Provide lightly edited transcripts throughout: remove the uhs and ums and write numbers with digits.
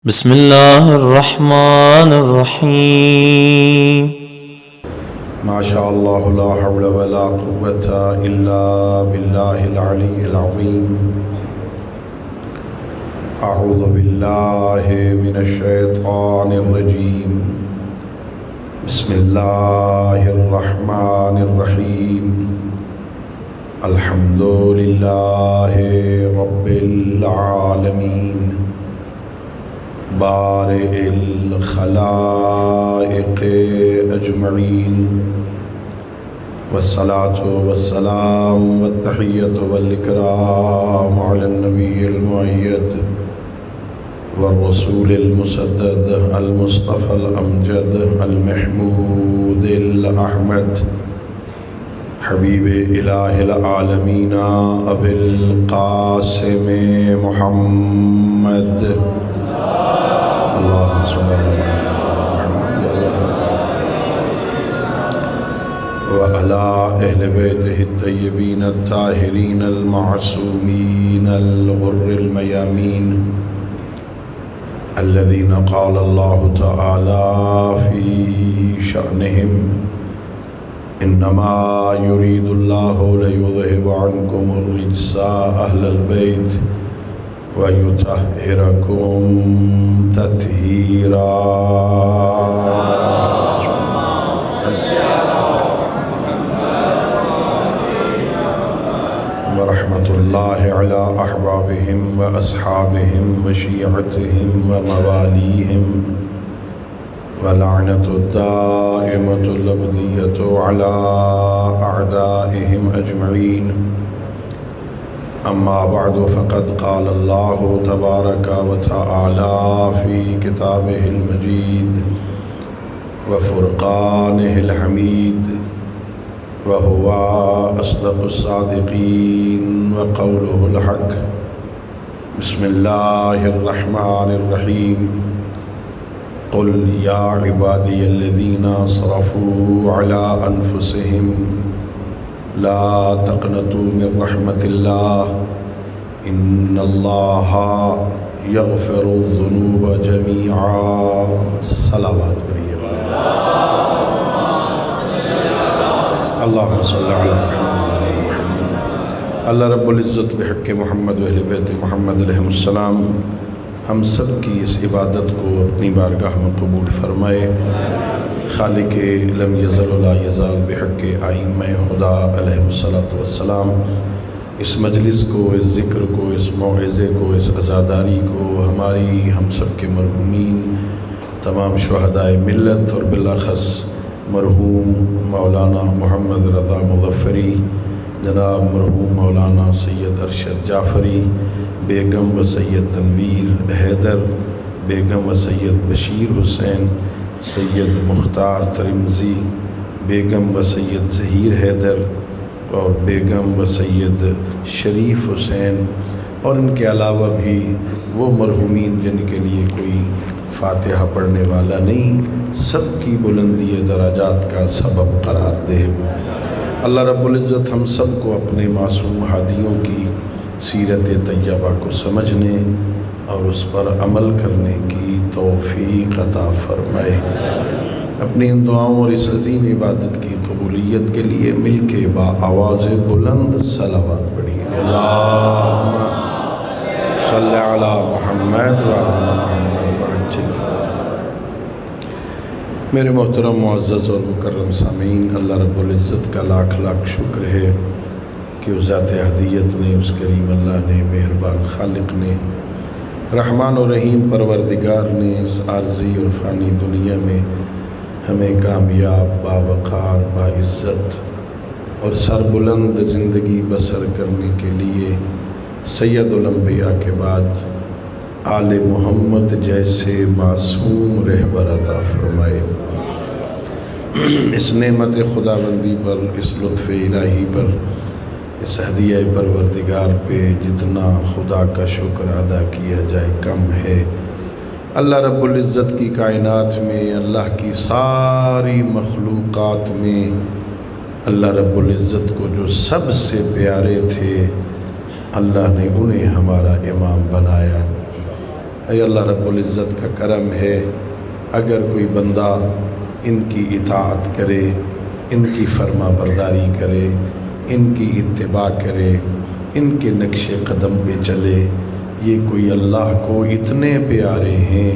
بسم الله الرحمن الرحيم. ما شاء الله لا حول ولا قوة إلا بالله العلي العظيم. أعوذ بالله من الشيطان الرجيم. بسم الله الرحمن الرحيم. الحمد لله رب العالمين بارئ الخلائق أجمعين، والصلاة والسلام والتحية والإكرام على النبي المؤيد والرسول المسدد المصطفى الأمجد المحمود الأحمد حبيب إله العالمين أبي القاسم محمد. اللهم صل على محمد وعلى أهل بيته الطيبين الطاهرين المعصومين الغر الميامين الذين قال الله تعالى في شأنهم: إنما يريد الله ليذهب عنكم الرجس أهل البيت ويطهركم تطهيرا. ورحمة الله على أحبابهم وأصحابهم وشيعتهم ومواليهم، ولعنة الدائمة الأبدية على أعدائهم أجمعين. أما بعد، فقد قال الله تبارك وتعالى في كتابه المجيد وفرقانه الحميد، وهو أصدق الصادقين وقوله الحق. بسم الله الرحمن الرحيم. قل يا عبادي الذين أسرفوا على أنفسهم لا تقنطوا من رحمة الله إن الله يغفر الذنوب جميعا. صلوات پڑھیے. اللهم صل على محمد. اللہ رب العزت بحق محمد و اہل بیت محمد علیہ السلام ہم سب کی اس عبادت کو اپنی بارگاہ میں قبول فرمائے. خالق لم یزل ولا یزال بحق ائمہ خدا علیہ السلام اس مجلس کو، اس ذکر کو، اس موعظے کو، اس عزاداری کو ہماری ہم سب کے مرحومین تمام شہدائے ملت اور بالاخص مرحوم مولانا محمد رضا مظفری، جناب مرحوم مولانا سید ارشد جعفری، بیگم و سید تنویر حیدر، بیگم و سید بشیر حسین، سید مختار ترمزی، بیگم و سید ظہیر حیدر اور بیگم و سید شریف حسین، اور ان کے علاوہ بھی وہ مرحومین جن کے لیے کوئی فاتحہ پڑھنے والا نہیں، سب کی بلندی درجات کا سبب قرار دے. اللہ رب العزت ہم سب کو اپنے معصوم ہادیوں کی سیرت طیبہ کو سمجھنے اور اس پر عمل کرنے کی توفیق عطا فرمائے. اپنی ان دعاؤں اور اس عظیم عبادت کی قبولیت کے لیے مل کے با آواز بلند صلوات پڑھیے. اللہم صلی علی محمد وعلی محمد وعجل فرجہ. میرے محترم معزز اور مکرم سامعین، اللہ رب العزت کا لاکھ لاکھ شکر ہے کہ اس ذات ہدیت نے، اس کریم اللہ نے، مہربان خالق نے، رحمان و رحیم پروردگار نے اس عارضی اور فانی دنیا میں ہمیں کامیاب، باوقار، باعزت اور سربلند زندگی بسر کرنے کے لیے سید الانبیاء کے بعد آل محمد جیسے معصوم رہبر عطا فرمائے. اس نعمت خداوندی پر، اس لطف الہی پر، اس ہدیہ پروردگار پہ جتنا خدا کا شکر ادا کیا جائے کم ہے. اللہ رب العزت کی کائنات میں، اللہ کی ساری مخلوقات میں اللہ رب العزت کو جو سب سے پیارے تھے، اللہ نے انہیں ہمارا امام بنایا. اے اللہ رب العزت کا کرم ہے، اگر کوئی بندہ ان کی اطاعت کرے، ان کی فرما برداری کرے، ان کی اتباع کرے، ان کے نقش قدم پہ چلے، یہ کوئی اللہ کو اتنے پیارے ہیں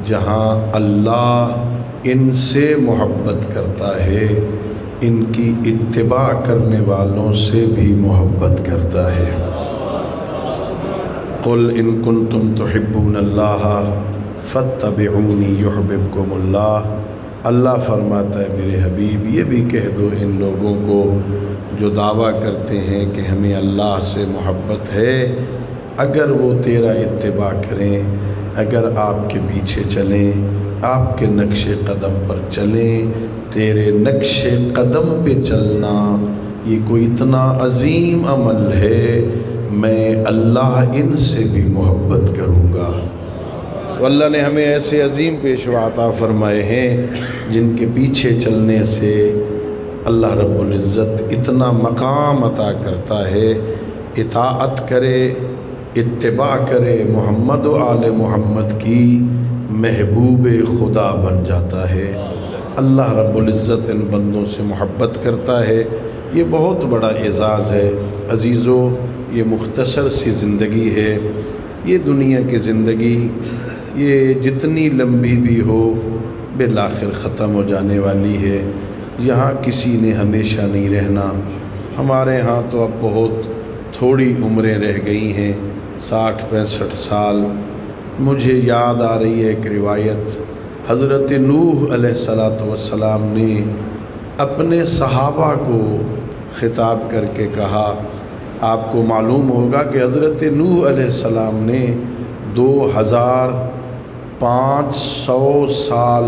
جہاں اللہ ان سے محبت کرتا ہے، ان کی اتباع کرنے والوں سے بھی محبت کرتا ہے۔ قل ان کنتم تحبون اللہ فاتبعونی یحببکم اللہ۔ اللہ فرماتا ہے میرے حبیب یہ بھی کہہ دو ان لوگوں کو جو دعویٰ کرتے ہیں کہ ہمیں اللہ سے محبت ہے، اگر وہ تیرا اتباع کریں، اگر آپ کے پیچھے چلیں، آپ کے نقش قدم پر چلیں، تیرے نقش قدم پہ چلنا یہ کوئی اتنا عظیم عمل ہے، میں اللہ ان سے بھی محبت کروں گا۔ تو اللہ نے ہمیں ایسے عظیم پیشوا عطا فرمائے ہیں جن کے پیچھے چلنے سے اللہ رب العزت اتنا مقام عطا کرتا ہے، اطاعت کرے، اتباع کرے، محمد و آل محمد کی محبوب خدا بن جاتا ہے۔ اللہ رب العزت ان بندوں سے محبت کرتا ہے، یہ بہت بڑا اعزاز ہے۔ عزیزو، یہ مختصر سی زندگی ہے، یہ دنیا کی زندگی یہ جتنی لمبی بھی ہو بالآخر ختم ہو جانے والی ہے، یہاں کسی نے ہمیشہ نہیں رہنا۔ ہمارے ہاں تو اب بہت تھوڑی عمریں رہ گئی ہیں، 60-65 سال۔ مجھے یاد آ رہی ہے ایک روایت، حضرت نوح علیہ السلام نے اپنے صحابہ کو خطاب کر کے کہا، آپ کو معلوم ہوگا کہ حضرت نوح علیہ السلام نے 2500 سال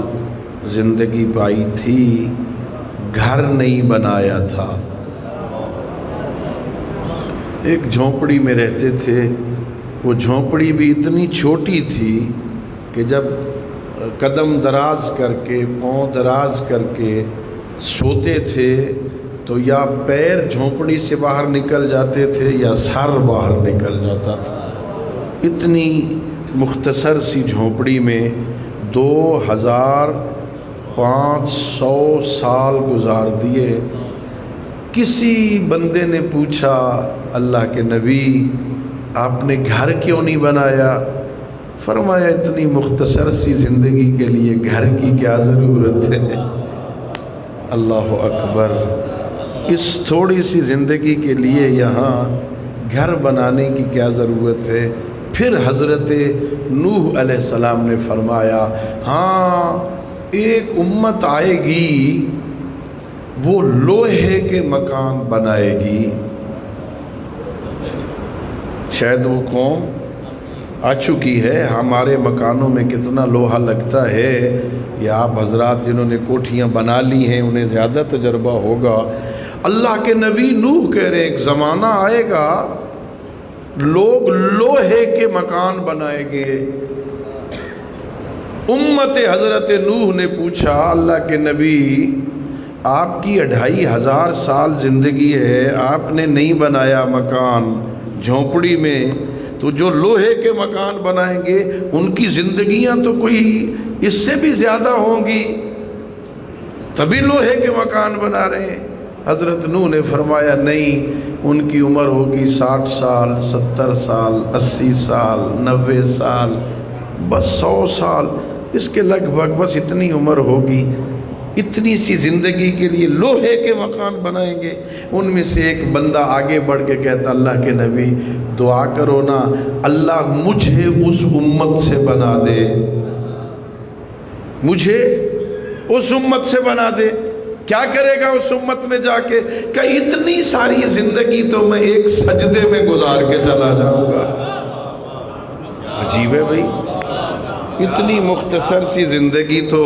زندگی پائی تھی، گھر نہیں بنایا تھا، ایک جھونپڑی میں رہتے تھے۔ وہ جھونپڑی بھی اتنی چھوٹی تھی کہ جب قدم دراز کر کے، پاؤں دراز کر کے سوتے تھے تو یا پیر جھونپڑی سے باہر نکل جاتے تھے یا سر باہر نکل جاتا تھا۔ اتنی مختصر سی جھونپڑی میں 2500 سال گزار دیے۔ کسی بندے نے پوچھا، اللہ کے نبی آپ نے گھر کیوں نہیں بنایا؟ فرمایا اتنی مختصر سی زندگی کے لیے گھر کی کیا ضرورت ہے؟ اللہ اکبر، اس تھوڑی سی زندگی کے لیے یہاں گھر بنانے کی کیا ضرورت ہے؟ پھر حضرت نوح علیہ السلام نے فرمایا، ہاں ایک امت آئے گی وہ لوہے کے مکان بنائے گی۔ شاید وہ قوم آ چکی ہے، ہمارے مکانوں میں کتنا لوہا لگتا ہے، یا آپ حضرات جنہوں نے کوٹھیاں بنا لی ہیں انہیں زیادہ تجربہ ہوگا۔ اللہ کے نبی نوح کہہ رہے ایک زمانہ آئے گا لوگ لوہے کے مکان بنائیں گے۔ امت حضرت نوح نے پوچھا، اللہ کے نبی آپ کی 2500 سال زندگی ہے، آپ نے نہیں بنایا مکان جھونپڑی میں، تو جو لوہے کے مکان بنائیں گے ان کی زندگیاں تو کوئی اس سے بھی زیادہ ہوں گی، تبھی لوہے کے مکان بنا رہے ہیں۔ حضرت نوح نے فرمایا نہیں، ان کی عمر ہوگی 60 سال، 70 سال، 80 سال، 90 سال، بس 100 سال، اس کے لگ بھگ بس اتنی عمر ہوگی۔ اتنی سی زندگی کے لیے لوہے کے مکان بنائیں گے۔ ان میں سے ایک بندہ آگے بڑھ کے کہتا، اللہ کے نبی دعا کرو نا اللہ مجھے اس امت سے بنا دے، مجھے اس امت سے بنا دے۔ کیا کرے گا اس امت میں جا کے؟ کہ اتنی ساری زندگی تو میں ایک سجدے میں گزار کے چلا جاؤں گا۔ عجیب ہے بھائی، اتنی مختصر سی زندگی تو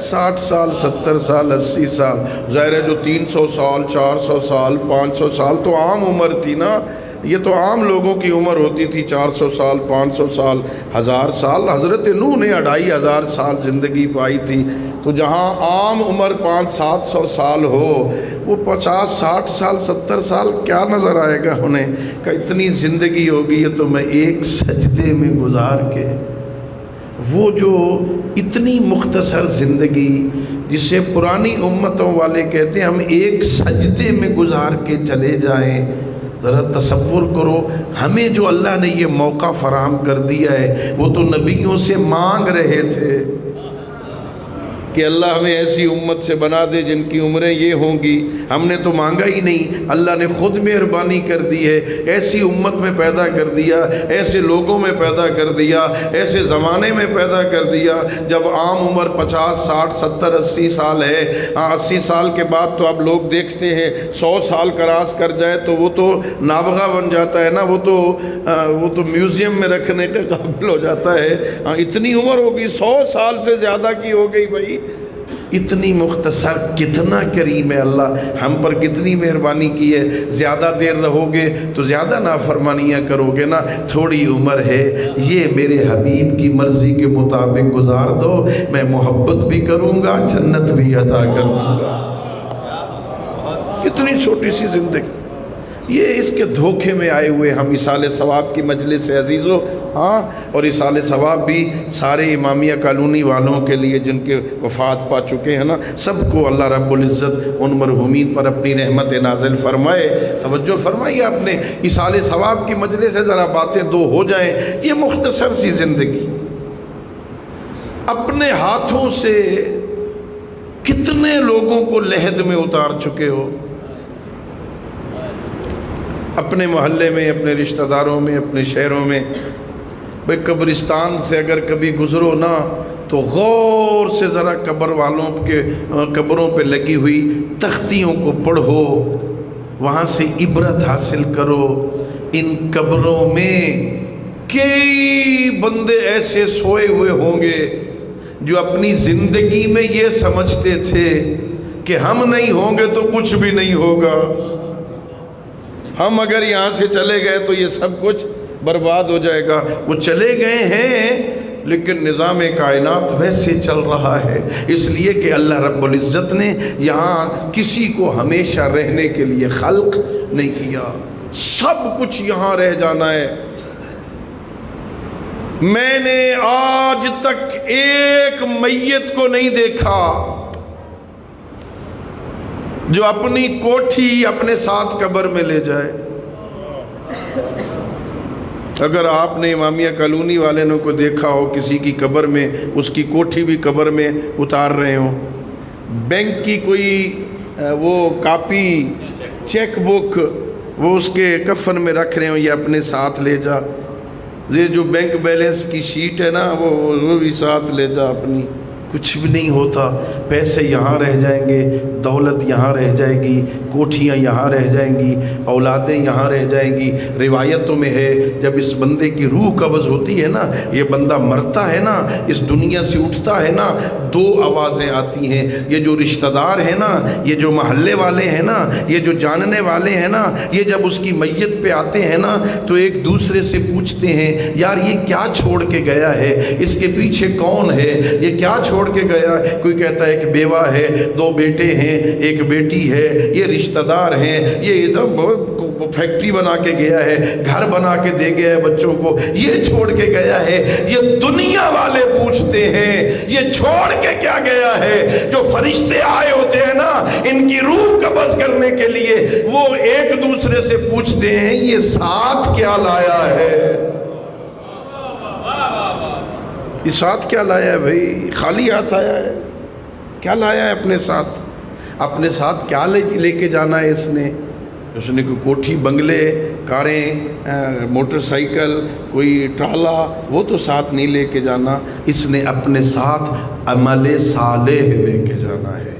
60 سال، 70 سال، 80 سال، ظاہر ہے جو 300 سال، 400 سال، 500 سال تو عام عمر تھی نا۔ یہ تو عام لوگوں کی عمر ہوتی تھی 400 سال 500 سال 1000 سال. حضرت نوح نے 2500 سال زندگی پائی تھی. تو جہاں عام عمر 500-700 سال ہو وہ 50-60 سال 70 سال کیا نظر آئے گا انہیں کہ اتنی زندگی ہوگی. یہ تو میں ایک سجدے میں گزار کے وہ جو اتنی مختصر زندگی جسے پرانی امتوں والے کہتے ہیں ہم ایک سجدے میں گزار کے چلے جائیں. ذرا تصور کرو ہمیں جو اللہ نے یہ موقع فراہم کر دیا ہے وہ تو نبیوں سے مانگ رہے تھے کہ اللہ ہمیں ایسی امت سے بنا دے جن کی عمریں یہ ہوں گی. ہم نے تو مانگا ہی نہیں, اللہ نے خود مہربانی کر دی ہے. ایسی امت میں پیدا کر دیا, ایسے لوگوں میں پیدا کر دیا, ایسے زمانے میں پیدا کر دیا جب عام عمر 50 60 70 80 سال ہے. 80 سال کے بعد تو اب لوگ دیکھتے ہیں 100 سال کراس کر جائے تو وہ تو نابغہ بن جاتا ہے نا, وہ تو میوزیم میں رکھنے کے قابل ہو جاتا ہے. اتنی عمر ہوگی 100 سال سے زیادہ کی ہو گئی بھائی. اتنی مختصر, کتنا کریم ہے اللہ, ہم پر کتنی مہربانی کی ہے. زیادہ دیر رہو گے تو زیادہ نافرمانیاں کرو گے نا. تھوڑی عمر ہے, یہ میرے حبیب کی مرضی کے مطابق گزار دو, میں محبت بھی کروں گا, جنت بھی عطا کروں گا. کتنی چھوٹی سی زندگی. یہ اس کے دھوکے میں آئے ہوئے ہم اصال ثواب کی مجلس سے عزیزو. ہاں, اور اصال ثواب بھی سارے امامیہ کالونی والوں کے لیے جن کے وفات پا چکے ہیں نا, سب کو اللہ رب العزت ان مرحومین پر اپنی رحمت نازل فرمائے. توجہ فرمائیے آپ نے, اصال ثواب کی مجلس سے ذرا باتیں دو ہو جائیں. یہ مختصر سی زندگی اپنے ہاتھوں سے کتنے لوگوں کو لحد میں اتار چکے ہو. اپنے محلے میں, اپنے رشتہ داروں میں, اپنے شہروں میں. بھئی قبرستان سے اگر کبھی گزرو نا تو غور سے ذرا قبر والوں کے قبروں پہ لگی ہوئی تختیوں کو پڑھو, وہاں سے عبرت حاصل کرو. ان قبروں میں کئی بندے ایسے سوئے ہوئے ہوں گے جو اپنی زندگی میں یہ سمجھتے تھے کہ ہم نہیں ہوں گے تو کچھ بھی نہیں ہوگا, ہم اگر یہاں سے چلے گئے تو یہ سب کچھ برباد ہو جائے گا. وہ چلے گئے ہیں لیکن نظام کائنات ویسے چل رہا ہے, اس لیے کہ اللہ رب العزت نے یہاں کسی کو ہمیشہ رہنے کے لیے خلق نہیں کیا. سب کچھ یہاں رہ جانا ہے. میں نے آج تک ایک میت کو نہیں دیکھا جو اپنی کوٹھی اپنے ساتھ قبر میں لے جائے. اگر آپ نے امامیہ کالونی والوں کو دیکھا ہو کسی کی قبر میں, اس کی کوٹھی بھی قبر میں اتار رہے ہوں, بینک کی کوئی وہ کاپی چیک بک وہ اس کے کفن میں رکھ رہے ہوں, یہ اپنے ساتھ لے جا. یہ جو بینک بیلنس کی شیٹ ہے نا وہ بھی ساتھ لے جا اپنی. کچھ بھی نہیں ہوتا. پیسے یہاں رہ جائیں گے, دولت یہاں رہ جائے گی, کوٹھیاں یہاں رہ جائیں گی, اولادیں یہاں رہ جائیں گی. روایتوں میں ہے جب اس بندے کی روح قبض ہوتی ہے نا, یہ بندہ مرتا ہے نا, اس دنیا سے اٹھتا ہے نا, دو آوازیں آتی ہیں. یہ جو رشتہ دار ہیں نا, یہ جو محلے والے ہیں نا, یہ جو جاننے والے ہیں نا, یہ جب اس کی میت پہ آتے ہیں نا تو ایک دوسرے سے پوچھتے ہیں یار یہ کیا چھوڑ کے گیا ہے, اس کے پیچھے کون ہے, یہ کیا چھوڑ کے گیا ہے. کوئی کہتا ہے کہ بیوہ ہے, 2 بیٹے ہیں, 1 بیٹی ہے, یہ رشتہ دار ہیں, یہ ادھر فیکٹری بنا کے گیا ہے, گھر بنا کے دے گیا ہے بچوں کو, یہ چھوڑ کے گیا ہے. یہ دنیا والے پوچھتے ہیں یہ چھوڑ کے کیا گیا ہے. جو فرشتے آئے ہوتے ہیں نا ان کی روح قبض کرنے کے لیے, وہ ایک دوسرے سے پوچھتے ہیں یہ ساتھ کیا لایا ہے. یہ ساتھ کیا لایا ہے بھائی؟ خالی ہاتھ آیا ہے. کیا لایا ہے اپنے ساتھ؟ اپنے ساتھ کیا لے کے جانا ہے اس نے کوئی کوٹھی, بنگلے, کاریں, موٹر سائیکل, کوئی ٹرالا, وہ تو ساتھ نہیں لے کے جانا. اس نے اپنے ساتھ عمل صالح لے کے جانا ہے.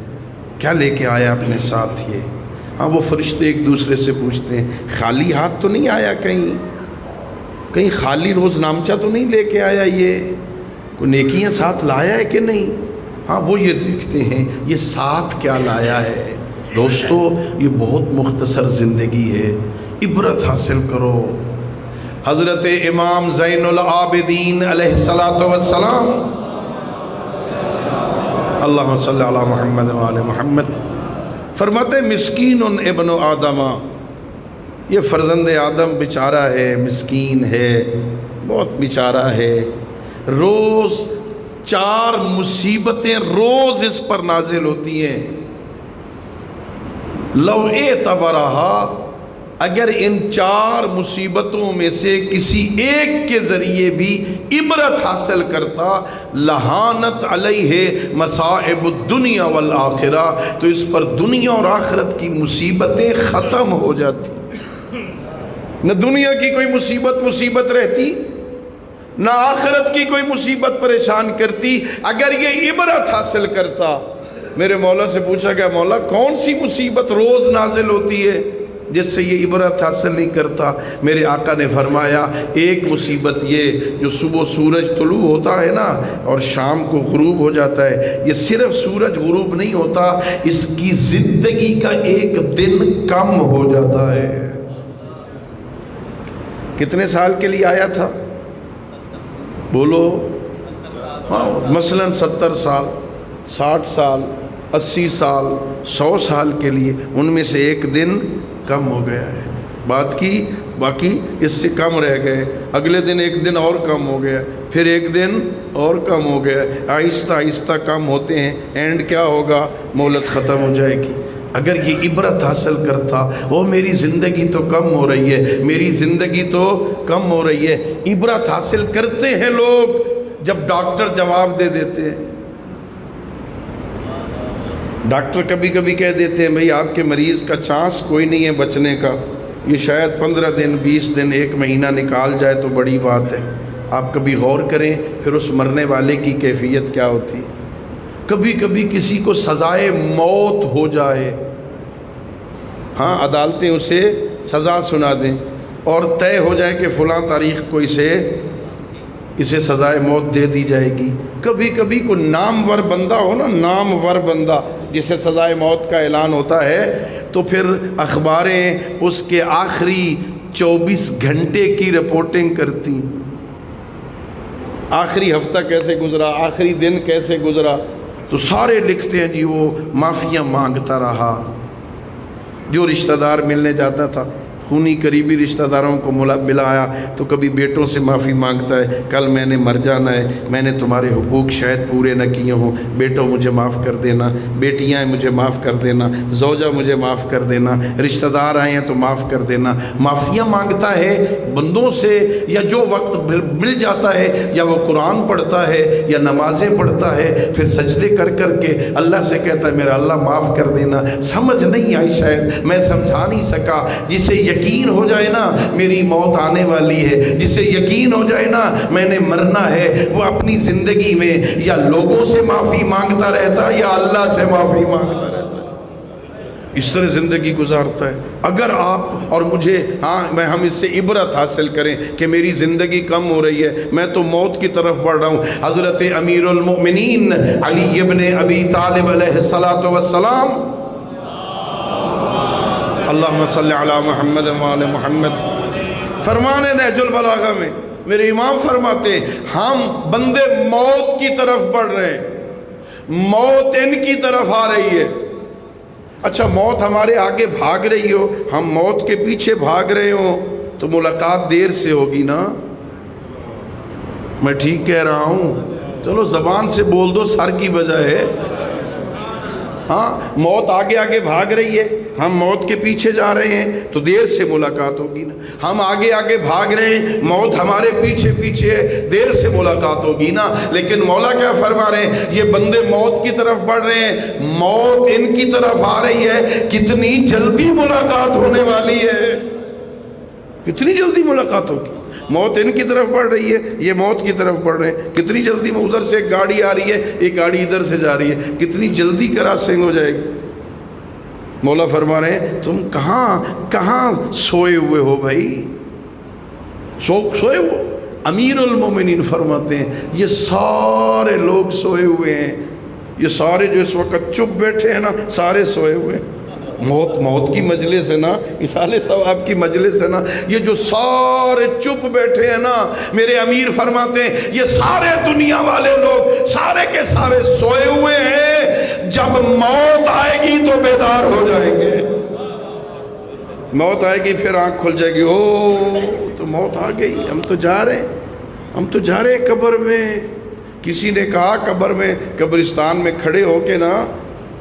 کیا لے کے آیا اپنے ساتھ یہ؟ ہاں, وہ فرشتے ایک دوسرے سے پوچھتے ہیں خالی ہاتھ تو نہیں آیا, کہیں خالی روز نامچہ تو نہیں لے کے آیا, یہ کوئی نیکیاں ساتھ لایا ہے کہ نہیں. ہاں, وہ یہ دیکھتے ہیں یہ ساتھ کیا لایا ہے. دوستو, یہ بہت مختصر زندگی ہے. عبرت حاصل کرو۔ حضرت امام زین العابدین علیہ الصلاۃ والسلام، اللہم صلی علی محمد وآل محمد، فرماتے مسکین ابن آدم، یہ فرزند آدم بیچارہ ہے، مسکین ہے، بہت بیچارہ ہے، روز 4 مصیبتیں روز اس پر نازل ہوتی ہیں۔ لو اعتبرہا، اگر ان 4 مصیبتوں میں سے کسی ایک کے ذریعے بھی عبرت حاصل کرتا، لہانت علیہ مصائب الدنیا والآخرہ، تو اس پر دنیا اور آخرت کی مصیبتیں ختم ہو جاتی۔ نہ دنیا کی کوئی مصیبت رہتی، نہ آخرت کی کوئی مصیبت پریشان کرتی، اگر یہ عبرت حاصل کرتا۔ میرے مولا سے پوچھا گیا، مولا کون سی مصیبت روز نازل ہوتی ہے جس سے یہ عبرت حاصل نہیں کرتا؟ میرے آقا نے فرمایا، ایک مصیبت یہ جو صبح سورج طلوع ہوتا ہے نا اور شام کو غروب ہو جاتا ہے، یہ صرف سورج غروب نہیں ہوتا، اس کی زندگی کا ایک دن کم ہو جاتا ہے۔ کتنے سال کے لیے آیا تھا؟ بولو، مثلا 70 سال، 60 سال، 80 سال، 100 سال کے لیے، ان میں سے ایک دن کم ہو گیا ہے۔ بات کی، باقی اس سے کم رہ گئے، اگلے دن ایک دن اور کم ہو گیا، پھر ایک دن اور کم ہو گیا، آہستہ آہستہ کم ہوتے ہیں، اینڈ کیا ہوگا؟ مہلت ختم ہو جائے گی۔ اگر یہ عبرت حاصل کرتا، وہ میری زندگی تو کم ہو رہی ہے، میری زندگی تو کم ہو رہی ہے۔ عبرت حاصل کرتے ہیں لوگ جب ڈاکٹر جواب دے دیتے ہیں۔ ڈاکٹر کبھی کبھی کہہ دیتے ہیں، بھئی آپ کے مریض کا چانس کوئی نہیں ہے بچنے کا، یہ شاید 15 دن، 20 دن، 1 مہینہ نکال جائے تو بڑی بات ہے۔ آپ کبھی غور کریں پھر اس مرنے والے کی کیفیت کیا ہوتی۔ کبھی کبھی کسی کو سزائے موت ہو جائے، ہاں عدالتیں اسے سزا سنا دیں اور طے ہو جائے کہ فلاں تاریخ کو اسے سزائے موت دے دی جائے گی۔ کبھی کبھی کوئی نامور بندہ ہو نا، نامور بندہ جسے سزائے موت کا اعلان ہوتا ہے، تو پھر اخباریں اس کے آخری 24 گھنٹے کی رپورٹنگ کرتی، آخری ہفتہ کیسے گزرا، آخری دن کیسے گزرا، تو سارے لکھتے ہیں جی وہ معافیاں مانگتا رہا۔ جو رشتہ دار ملنے جاتا تھا، خونی قریبی رشتہ داروں کو ملایا تو کبھی بیٹوں سے معافی مانگتا ہے، کل میں نے مر جانا ہے، میں نے تمہارے حقوق شاید پورے نہ کیے ہوں، بیٹوں مجھے معاف کر دینا، بیٹیاں مجھے معاف کر دینا، زوجہ مجھے معاف کر دینا، رشتہ دار آئے ہیں تو معاف کر دینا۔ معافیاں مانگتا ہے بندوں سے، یا جو وقت مل جاتا ہے یا وہ قرآن پڑھتا ہے یا نمازیں پڑھتا ہے، پھر سجدے کر کر کے اللہ سے کہتا ہے میرا اللہ معاف کر دینا۔ سمجھ نہیں آئی، شاید میں سمجھا نہیں سکا۔ جسے یقین ہو جائے نا میری موت آنے والی ہے، جسے یقین ہو جائے نا میں نے مرنا ہے، وہ اپنی زندگی میں یا لوگوں سے معافی مانگتا رہتا یا اللہ سے معافی مانگتا رہتا ہے، اس طرح زندگی گزارتا ہے۔ اگر آپ اور مجھے ہم اس سے عبرت حاصل کریں کہ میری زندگی کم ہو رہی ہے، میں تو موت کی طرف بڑھ رہا ہوں۔ حضرت امیر المؤمنین علی ابن ابی طالب علیہ السلام، اللہم صلی علی محمد وآل محمد، فرمان نہج البلاغہ میں میرے امام فرماتے ہم بندے موت کی طرف بڑھ رہے ہیں، موت ان کی طرف آ رہی ہے۔ اچھا موت ہمارے آگے بھاگ رہی ہو، ہم موت کے پیچھے بھاگ رہے ہوں تو ملاقات دیر سے ہوگی نا۔ میں ٹھیک کہہ رہا ہوں؟ چلو زبان سے بول دو سر کی بجائے۔ ہاں موت آگے آگے بھاگ رہی ہے، ہم موت کے پیچھے جا رہے ہیں تو دیر سے ملاقات ہوگی نا۔ ہم آگے آگے بھاگ رہے ہیں، موت ہمارے پیچھے پیچھے ہے، دیر سے ملاقات ہوگی نا۔ لیکن مولا کیا فرما رہے ہیں؟ یہ بندے موت کی طرف بڑھ رہے ہیں، موت ان کی طرف آ رہی ہے، کتنی جلدی ملاقات ہونے والی ہے، کتنی جلدی ملاقات ہوگی۔ موت ان کی طرف بڑھ رہی ہے، یہ موت کی طرف بڑھ رہے ہیں، کتنی جلدی میں ادھر سے ایک گاڑی آ رہی ہے، ایک گاڑی ادھر سے جا رہی ہے، کتنی جلدی کراسنگ ہو جائے گی۔ مولا فرما رہے ہیں تم کہاں سوئے ہوئے ہو بھائی، سوئے ہو۔ امیر المومنین فرماتے ہیں یہ سارے لوگ سوئے ہوئے ہیں، یہ سارے جو اس وقت چپ بیٹھے ہیں نا، سارے سوئے ہوئے ہیں۔ موت کی مجلس ہے نا، اصال ثواب کی مجلس ہے نا، یہ جو سارے چپ بیٹھے ہیں نا، میرے امیر فرماتے ہیں یہ سارے دنیا والے لوگ سارے کے سارے سوئے ہوئے ہیں، جب موت آئے گی تو بیدار ہو جائیں گے۔ موت آئے گی پھر آنکھ کھل جائے گی، او تو موت آ گئی، ہم تو جا رہے ہیں قبر میں۔ کسی نے کہا قبر میں قبرستان میں کھڑے ہو کے نا،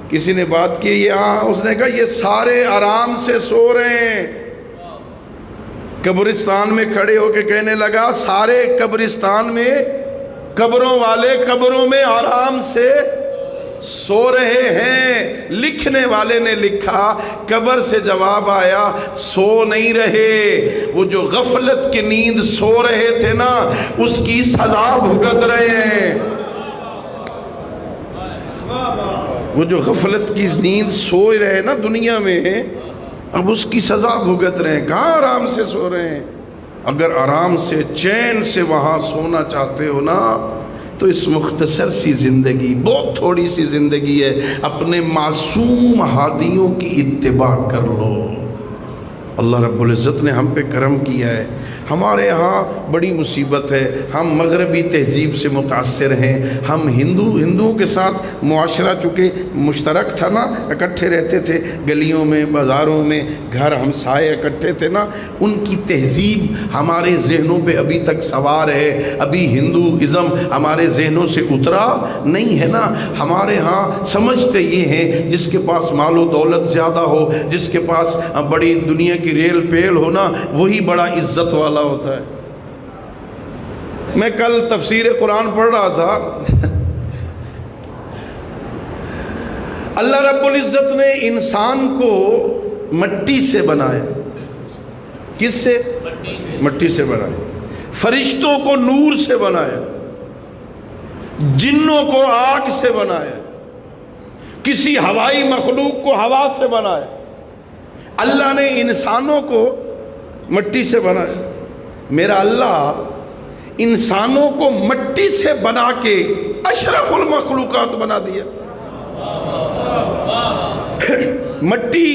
کسی نے بات کی، اس نے کہا یہ سارے آرام سے سو رہے ہیں۔ قبرستان میں کھڑے ہو کے کہنے لگا سارے قبرستان میں قبروں والے قبروں میں آرام سے سو رہے ہیں۔ لکھنے والے نے لکھا قبر سے جواب آیا سو نہیں رہے، وہ جو غفلت کی نیند سو رہے تھے نا اس کی سزا بھگت رہے ہیں۔ وہ جو غفلت کی نیند سو رہے ہیں نا دنیا میں، اب اس کی سزا بھگت رہے ہیں۔ کہاں آرام سے سو رہے ہیں؟ اگر آرام سے چین سے وہاں سونا چاہتے ہو نا تو اس مختصر سی زندگی، بہت تھوڑی سی زندگی ہے، اپنے معصوم ہادیوں کی اتباع کر لو۔ اللہ رب العزت نے ہم پہ کرم کیا ہے۔ ہمارے ہاں بڑی مصیبت ہے، ہم مغربی تہذیب سے متاثر ہیں، ہم ہندوؤں کے ساتھ معاشرہ چونکہ مشترک تھا نا، اکٹھے رہتے تھے گلیوں میں بازاروں میں، گھر ہمسائے اکٹھے تھے نا، ان کی تہذیب ہمارے ذہنوں پہ ابھی تک سوار ہے، ابھی ہندوازم ہمارے ذہنوں سے اترا نہیں ہے نا۔ ہمارے ہاں سمجھتے یہ ہیں جس کے پاس مال و دولت زیادہ ہو، جس کے پاس بڑی دنیا کی ریل پیل ہو نا، وہی بڑا عزت والا ہوتا ہے۔ میں کل تفسیر قرآن پڑھ رہا تھا، اللہ رب العزت نے انسان کو مٹی سے بنایا۔ کس سے؟ مٹی سے بنایا۔ فرشتوں کو نور سے بنایا، جنوں کو آگ سے بنایا، کسی ہوائی مخلوق کو ہوا سے بنایا۔ اللہ نے انسانوں کو مٹی سے بنایا۔ میرا اللہ انسانوں کو مٹی سے بنا کے اشرف المخلوقات بنا دیا۔ مٹی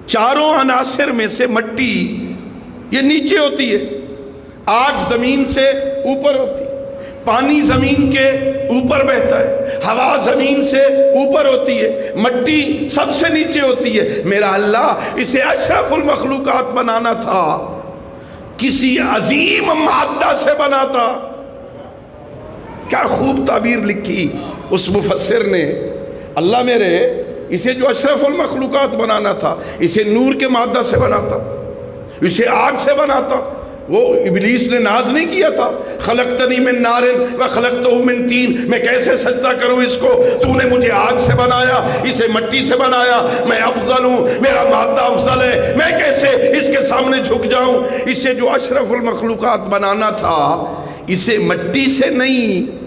چاروں عناصر میں سے مٹی یہ نیچے ہوتی ہے، آگ زمین سے اوپر ہوتی ہے، پانی زمین کے اوپر بہتا ہے، ہوا زمین سے اوپر ہوتی ہے، مٹی سب سے نیچے ہوتی ہے۔ میرا اللہ اسے اشرف المخلوقات بنانا تھا، کسی عظیم مادہ سے بناتا۔ کیا خوب تعبیر لکھی اس مفسر نے، اللہ میرے اسے جو اشرف المخلوقات بنانا تھا اسے نور کے مادہ سے بناتا، اسے آگ سے بناتا۔ وہ ابلیس نے ناز نہیں کیا تھا، خلقتنی من نار و خلقتہ من طین، میں کیسے سجدہ کروں اس کو، تو نے مجھے آگ سے بنایا، اسے مٹی سے بنایا، میں افضل ہوں، میرا مادہ افضل ہے، میں کیسے اس کے سامنے جھک جاؤں۔ اسے جو اشرف المخلوقات بنانا تھا اسے مٹی سے نہیں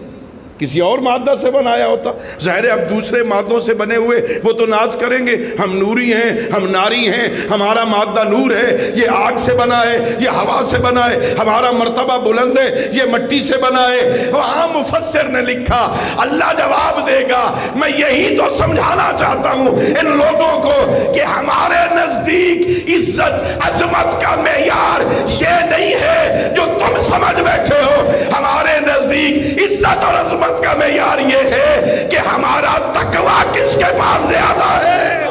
کسی اور مادہ سے بنایا ہوتا۔ ظاہر ہے اب دوسرے مادوں سے بنے ہوئے وہ تو ناز کریں گے، ہم نوری ہیں، ہم ناری ہیں، ہمارا مادہ نور ہے، یہ آگ سے بنا ہے، یہ ہوا سے بنا ہے، ہمارا مرتبہ بلند ہے، یہ مٹی سے بنا ہے۔ وہاں مفسر نے لکھا اللہ جواب دے گا، میں یہی تو سمجھانا چاہتا ہوں ان لوگوں کو کہ ہمارے نزدیک عزت عظمت کا معیار یہ نہیں ہے جو تم سمجھ بیٹھے ہو، ہمارے نزدیک عزت اور عظمت کا معیار یہ ہے کہ ہمارا تقویٰ کس کے پاس زیادہ ہے۔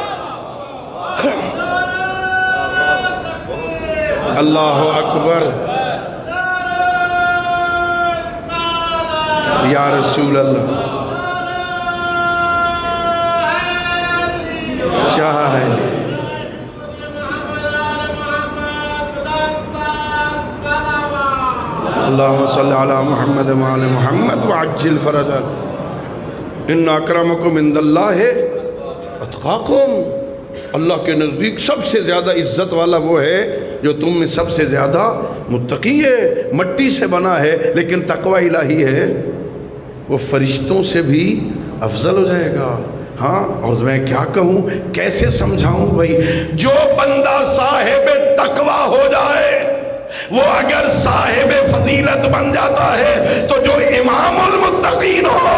اللہ اکبر، یا رسول اللہ، شاہد اللہم صلی علی محمد وعلی محمد وعجل فرجا ان اکرمکم عند اللہ اتقاکم۔ اللہ کے نزدیک سب سے زیادہ عزت والا وہ ہے جو تم میں سب سے زیادہ متقی ہے۔ مٹی سے بنا ہے لیکن تقوی الہی ہے، وہ فرشتوں سے بھی افضل ہو جائے گا۔ ہاں، اور میں کیا کہوں، کیسے سمجھاؤں بھائی، جو بندہ صاحب تقوی ہو جائے وہ اگر صاحب فضیلت بن جاتا ہے تو جو امام المتقین ہو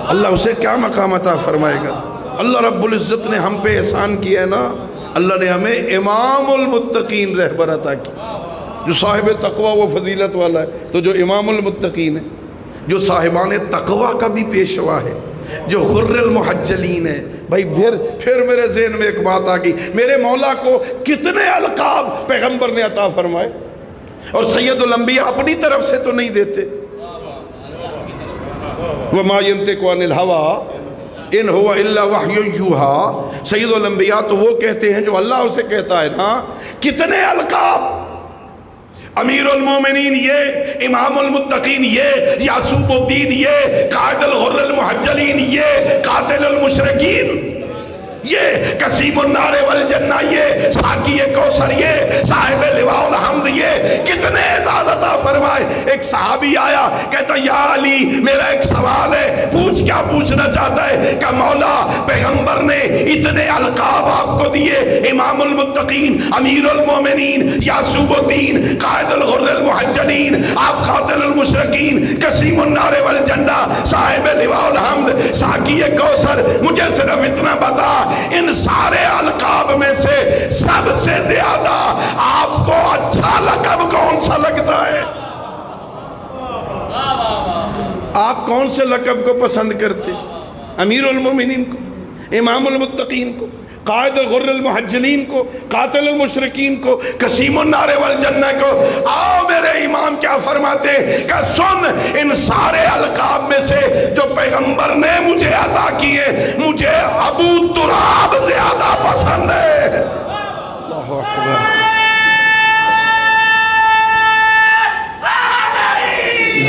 اللہ اسے کیا مقام عطا فرمائے گا۔ اللہ رب العزت نے ہم پہ احسان کیا ہے نا، اللہ نے ہمیں امام المتقین رہبر عطا کی۔ جو صاحب تقوی وہ فضیلت والا ہے، تو جو امام المتقین ہے، جو صاحبان تقوی کا بھی پیشوا ہے، جو غر المحجلین ہے۔ بھائی پھر میرے ذہن میں ایک بات آ گئی، میرے مولا کو کتنے القاب پیغمبر نے عطا فرمائے، اور سید الانبیاء اپنی طرف سے تو نہیں دیتے۔ وَمَا يَنْطِقُ عَنِ الْهَوَىٰ إِنْ هُوَ إِلَّا وَحْيٌ يُوحَىٰ۔ سید الانبیاء تو وہ کہتے ہیں جو اللہ اسے کہتا ہے نا۔ کتنے القاب، امیر المومنین یہ، امام المتقین یہ، یعصوب الدین یہ، قائد الغر المحجلین یہ، قاتل المشرکین یہ، کسیم النار والجنہ یہ، ساقی کوثر یہ، صاحب لواء الحمد یہ، کتنے اعزاز عطا فرمائے۔ ایک صحابی آیا کہتا یا علی میرا ایک سوال ہے، پوچھ کیا پوچھنا چاہتا ہے؟ کہ مولا پیغمبر نے اتنے القاب آپ کو دیے، امام المتقین، امیر المومنین، یعصوب الدین، قائد الغر المحجلین، آپ قاتل المشرکین، کسیم النار والجنہ، صاحب لواء الحمد، ساقی کوثر، مجھے صرف اتنا بتا ان سارے القاب میں سے سب سے زیادہ آپ کو اچھا لقب کون سا لگتا ہے؟ آپ کون سے لقب کو پسند کرتے؟ امیر المومنین کو، امام المتقین کو، قائد الغر المحجلین کو، قاتل المشرکین کو، کسیم النار والجنہ کو؟ آؤ میرے امام کیا فرماتے کہ سن ان سارے القاب میں سے جو پیغمبر نے مجھے عطا کیے، مجھے ابو تراب زیادہ پسند ہے۔ اللہ اکبر،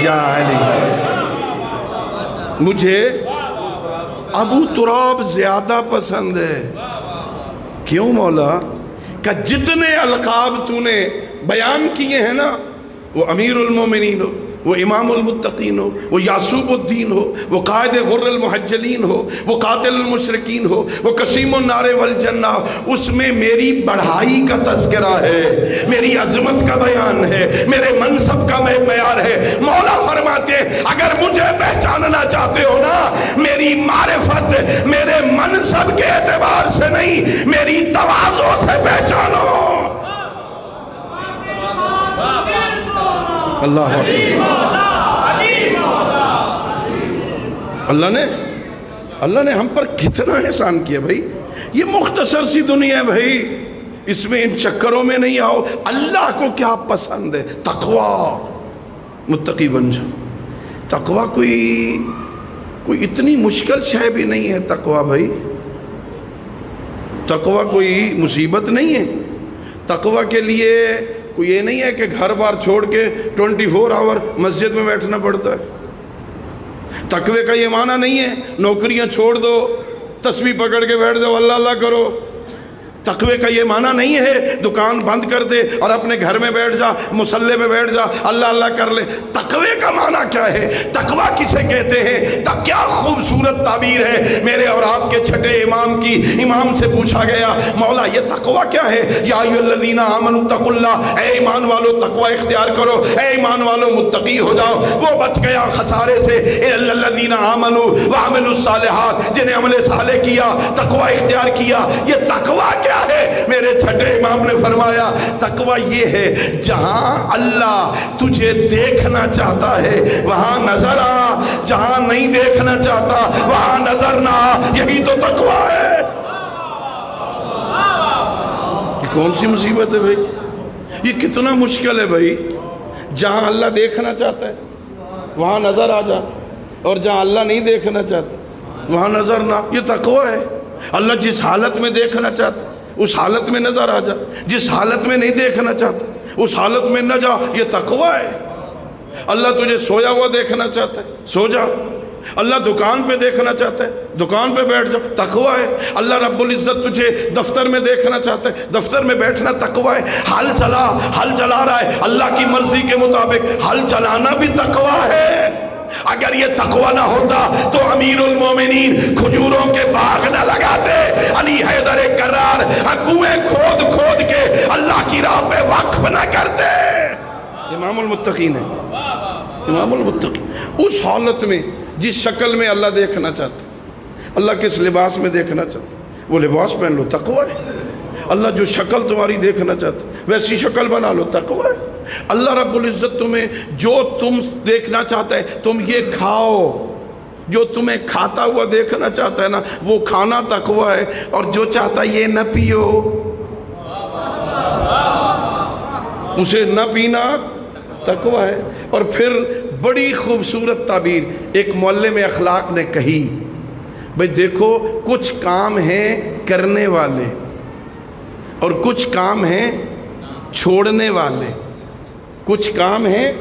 یا علی، مجھے ابو تراب زیادہ پسند ہے۔ کیوں مولا؟ کہ جتنے القاب تو نے بیان کیے ہیں نا، وہ امیر المومنین ہو، وہ امام المتقین ہو، وہ یعصوب الدین ہو، وہ قائد غر المحجلین ہو، وہ قاتل المشرکین ہو، وہ کسیم النار والجنہ، اس میں میری بڑھائی کا تذکرہ ہے، میری عظمت کا بیان ہے، میرے منصب کا معیار ہے۔ مولا فرماتے اگر مجھے پہچاننا چاہتے ہو نا، میری معرفت میرے منصب کے اعتبار سے نہیں، میری تواضع سے پہچانو۔ اللہ اللہ نے ہم پر کتنا احسان کیا بھائی۔ یہ مختصر سی دنیا ہے بھائی، اس میں ان چکروں میں نہیں آؤ۔ اللہ کو کیا پسند ہے؟ تقوی، متقی بن جاؤ۔ تقوی کوئی اتنی مشکل شے بھی نہیں ہے تقوی بھائی۔ تقوی کوئی مصیبت نہیں ہے۔ تقوی کے لیے کوئی یہ نہیں ہے کہ گھر بار چھوڑ کے 24 آور مسجد میں بیٹھنا پڑتا ہے۔ تقوی کا یہ معنی نہیں ہے نوکریاں چھوڑ دو، تسبیح پکڑ کے بیٹھ جاؤ، اللہ اللہ کرو۔ تقوی کا یہ معنی نہیں ہے دکان بند کر دے اور اپنے گھر میں بیٹھ جا، مصلے پہ بیٹھ جا، اللہ اللہ کر لے۔ تقوی کا معنی کیا ہے؟ تقوی کسے کہتے ہیں؟ کیا خوبصورت تعبیر ہے میرے اور آپ کے چھٹے امام کی۔ امام سے پوچھا گیا مولا یہ تقوی کیا ہے؟ یا ایھا الذین آمنوا اتقوا اللہ، اے ایمان والو تقوی اختیار کرو، اے ایمان والو متقی ہو جاؤ۔ وہ بچ گیا خسارے سے، الا الذین آمنوا وعملوا الصالحات، جنہیں عمل صالح کیا، تقوی اختیار کیا۔ یہ تقوی کیا ہے؟ میرے چھٹے امام نے فرمایا تقوی یہ ہے جہاں اللہ تجھے دیکھنا چاہتا ہے وہاں نظر آ، جہاں نہیں دیکھنا چاہتا وہاں نظر نہ آ، یہی تو تقوی ہے۔ یہ کون سی مصیبت ہے بھائی؟ یہ کتنا مشکل ہے بھائی۔ جہاں اللہ دیکھنا چاہتا ہے وہاں نظر آ جا، اور جہاں اللہ نہیں دیکھنا چاہتا وہاں نظر نہ۔ یہ تقوی ہے۔ اللہ جس حالت میں دیکھنا چاہتا اس حالت میں نظر آ جا، جس حالت میں نہیں دیکھنا چاہتا اس حالت میں نہ جا، یہ تقوی ہے۔ اللہ تجھے سویا ہوا دیکھنا چاہتا ہے، سو جا۔ اللہ دکان پہ دیکھنا چاہتا ہے، دکان پہ بیٹھ جا، تقوی ہے۔ اللہ رب العزت تجھے دفتر میں دیکھنا چاہتا ہے، دفتر میں بیٹھنا تقوی ہے۔ حل چلا رہا ہے اللہ کی مرضی کے مطابق، حل چلانا بھی تقوی ہے۔ اگر یہ تقوی نہ ہوتا تو امیر المومنین کھجوروں کے باغ نہ لگاتے، علی حیدر کرار کنویں کھود کے اللہ کی راہ پہ وقف نہ کرتے۔ امام المتقین ہے، امام المتقین۔ اس حالت میں جس شکل میں اللہ دیکھنا چاہتا اللہ کس لباس میں دیکھنا چاہتا ہے وہ لباس پہن لو، تقویٰ ہے۔ اللہ جو شکل تمہاری دیکھنا چاہتا ہے ویسی شکل بنا لو، تقویٰ ہے۔ اللہ رب العزت تمہیں جو تم دیکھنا چاہتا ہے تم یہ کھاؤ، جو تمہیں کھاتا ہوا دیکھنا چاہتا ہے نا وہ کھانا تقویٰ ہے، اور جو چاہتا ہے یہ نہ پیو اسے نہ پینا تقویٰ ہے۔ اور پھر بڑی خوبصورت تعبیر ایک معلم اخلاق نے کہی، بھئی دیکھو کچھ کام ہیں کرنے والے اور کچھ کام ہیں چھوڑنے والے، کچھ کام ہیں